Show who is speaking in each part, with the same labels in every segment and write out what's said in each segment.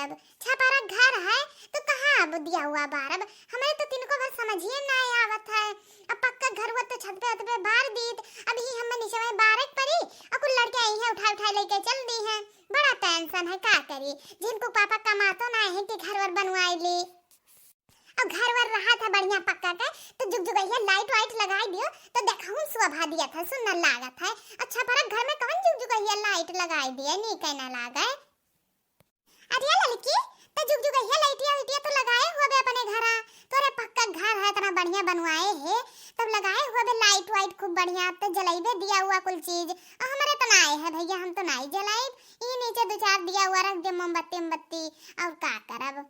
Speaker 1: अब छपारा घर है तो कहाँ अब दिया हुआ बार अब हमारे तो तिनको भर समझिए ना आवत है। अब पक्का घर हुआ तो छत पे बार दी अभी हम नीचे में बारक पड़ी और कुछ लड़के आई हैं उठा लेके चल दी हैं। बड़ा टेंशन है का करी जिनको पापा कमातो ना है कि घर वर बनवाई ली और घर वर रहा था बढ़िया पक्का का तो जुगजुगैया लाइट वाइट लगाई दियो तो देखूं शोभा दिया था सुंदर लागत है। अच्छा पर घर में कौन जुगजुगैया लाइट लगाई दिया नहीं कहना लागा अरे लड़की तो जुगजुगैया लाइटिया तो लगाए हुए अपने घर तोरे पक्का घर है इतना बढ़िया बनवाए है तब लगाए हुए लाइट वाइट खूब बढ़िया तो जलाइबे दिया हुआ कुल चीज हमारे तो ना है भैया हम तो नहीं जलाए ये नीचे दो चार दिया हुआ रख दे मोमबत्ती और का करब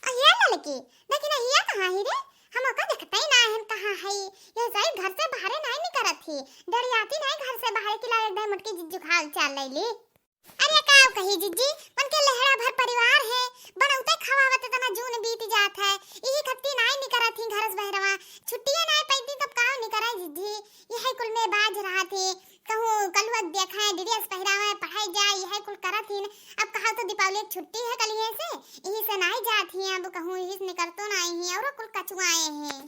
Speaker 1: ये लड़की लेकिन ये कहाँ ही रे हम का देखते ही ना है कहाँ है ये सही घर से बाहर नहीं करत थी डर आती नहीं घर से बाहर की लाग दे मटकी जिज्जू खाल चाल ले अरे का कही जिज्जी मन के लहरा भर परिवार है बनौते खवावत तना जून बीत जात है यही खत्ती नहीं करत थी घर से बहरवा छुट्टियां नहीं पैती तब का नहीं करे जिज्जी यही कुल में बाज रहा थी कहूं कलवा देखा ड्रेस पहरावा पढ़ाई जाए यही कुल करत थी अब कहा तो दीपावली की छुट्टी है कल से यही से नहीं जात ही अब कहूं यही से निकलतो नहीं है और कुल कचुआए हैं।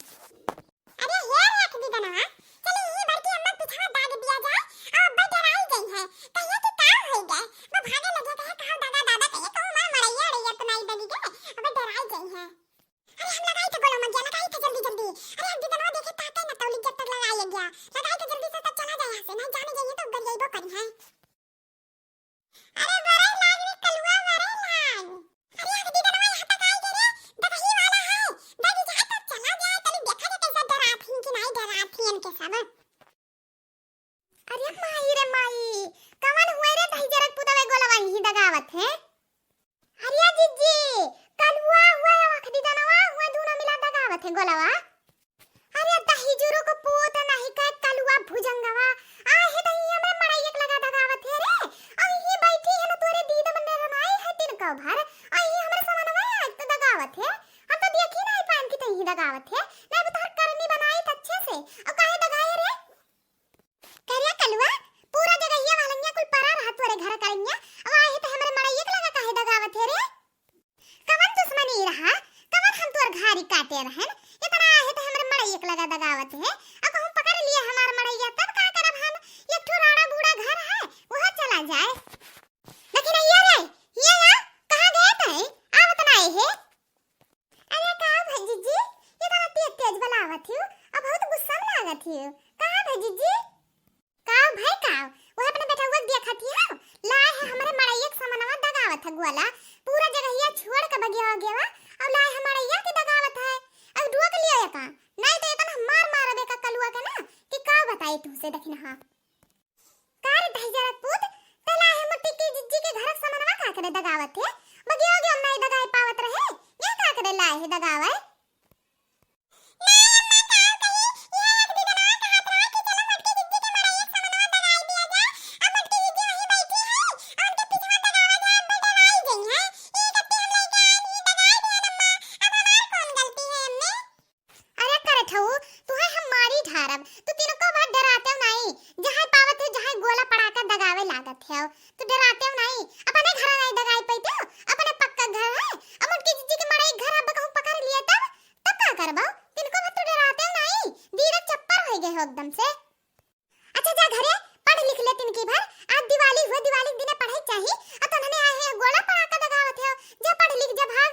Speaker 1: अरे ये रख दी बनवा चलो ये भर के अम्मा पिछवा दाग दिया जाए और अब डराई गई है कहिए कि का हो गए वो भागे लगे कहे कहां दादा दादा कहे कहूं मां मरैया रैया तो नहीं दगी गए अब डराई गई है। अरे हम लगाई तो बोलो मत लगाई तो जल्दी जल्दी अरे अब बनवा देखे ताते ना तौली जब तक लगाई गया लगाई तो जल्दी से तब चला जाए यहां से नहीं जाने जाइए तो उधर जाइबो करी है। अरे बड़े लाग रे कलुआ बड़े लाग अरे हदी बनवा यहां तक आई गे रे दही वाला है दगी जाए तो चला जाए तनी देखा जे कैसा डराथी कि नहीं डराथी इनके सब। अरे माई रे माई कवन हुए रे दही जरक पुतवे गोलवा ही दगावत है। अरे जीजी कलुआ हुए वखदी दनवा हुए दोनों मिला दगावत है गोलवा। अरे दही जुरो को पोत नहीं का कलुआ भुजंगवा आ है दही हमरे मड़ाई एक लगा दगावत है रे और ये बैठी है ना तोरे दीद बन्ने रनाई है तिन का भर आ ये हमरे सामानवा आज तो दगावत है हम तो देखी नहीं पान की तही दगावत है ना बता करनी बनाई त अच्छे से और काहे दगाए रे करिया कलुआ पूरा जगह ये वालन्या कुल परा रहा तोरे घर करिया अब आ है तो हमरे मड़ाई एक लगा काहे दगावत है रे कवन दुश्मनी रहा कवन हम तोर घारी काटे रहन इतना है तो हमरे मड़ाई एक लगा दगावत है अब हम पकड़ लिए हमार मड़ैया तब का करब हम एक ठो राड़ा बूढ़ा घर है वहां चला जाए लेकिन ये रे ये ना कहां गए थे आवत नहीं है। अरे का भजीजी ये तना तेज बलावत हो अब बहुत गुस्सा में लागत हो कहां भजीजी का भाई का वो अपने बेटा वो देखत है लाए है हमारे मड़ैया के सामानवा दगावत है गोला पूरा जगह ये छोड़ के बगिया गेवा और लाए हमारे ये की दगावत है अब रोक लिया का नहीं तो इतना मार बे का कलुआ के ना कि का बताई तुमसे देखना हां कार ढाई जरा पूत तला है मुट्ठी की जिज्जी के घर सामानवा का करे दगावत है बगिया गे नहीं दगाई पावत रहे ये का करे लाए है दगावे एकदम से। अच्छा जा घरे पढ़ लिख ले तिनकी भर आज दिवाली हुए दिवाली दिन पढ़ाई चाहिए और तन्हने आए हैं गोला पढ़ा के दगावत है जा पढ़ लिख जा भाग।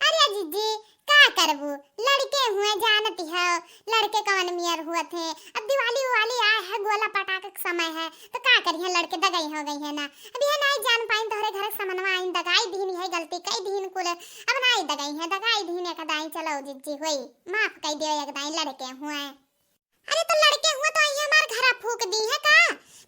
Speaker 1: अरे जीजी का करबू लड़के हुए जानती है लड़के कवन मियर हुए थे अब दिवाली वाली आए है गोला पटाखे का समय है तो का करिए लड़के दगाई हो गई है ना अभी है नहीं जान पाइन तोहरे घर सामानवा आइन दगाई दीन है गलती कई दीन कुल अब नहीं दगाई दीन एक दाई चलो जीजी होई माफ कई दियो एक दाई लड़के हुए। अरे तो लड़के हुए तो ये हमार घर फूक दी है का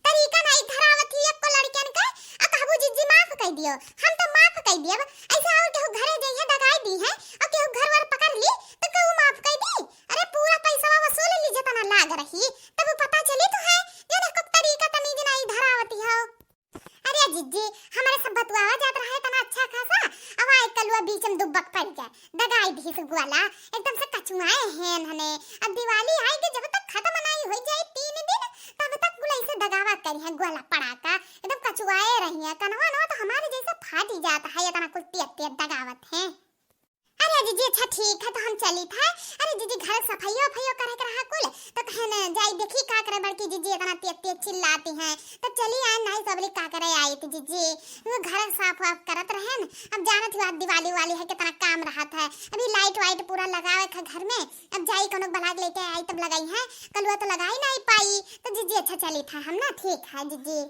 Speaker 1: तरीका नहीं धरावत ही एक को लड़कन के आ कहबू जीजी माफ कई दियो हम तो माफ कई दियो ऐसा और केहू घरे गई है दगाई दी है और केहू घर वर पकड़ ली तो कहू माफ कई दी अरे पूरा पैसा वसूल ली जतना लाग रही तब पता चली तो है जो को तरीका तमीज नहीं धरावती हो। अरे जीजी हमारे सब बतुआ जात रहा है तना अच्छा खासा अब आए कलुआ बीच में दुब्बक पड़ जाए दगाई दी से गोला एकदम से कचुआए हैं हने अब दिवाली आएगी जब तक खत्म नहीं हो जाए 3 दिन तब तक गुलाई से दगावा करी है गोला पड़ा का एकदम कचुआए रही है कनवा न तो हमारे हट जाता है, इतना कुछ तियत दगावत है। अरे जीजी अच्छा ठीक है, तो हम चली था। अरे जीजी घर सफाइयो फैयो करे के रहा कुल, तो कहन जाई देखी का करे बड़की जीजी इतना तेज चिल्लाती हैं। तो चली आए नहीं सबली का करे आई थी जीजी, वो घर साफ वाफ करत रहे न। अब जानत हुआ दिवाली वाली है कितना काम रहा था, अभी लाइट वाइट पूरा लगावे था घर में। अब जाई कोनो बलाग लेके आई तब लगाई है, कल वो तो लगाई नहीं पाई। तो जीजी अच्छा चली था हम ना, ठीक है जीजी।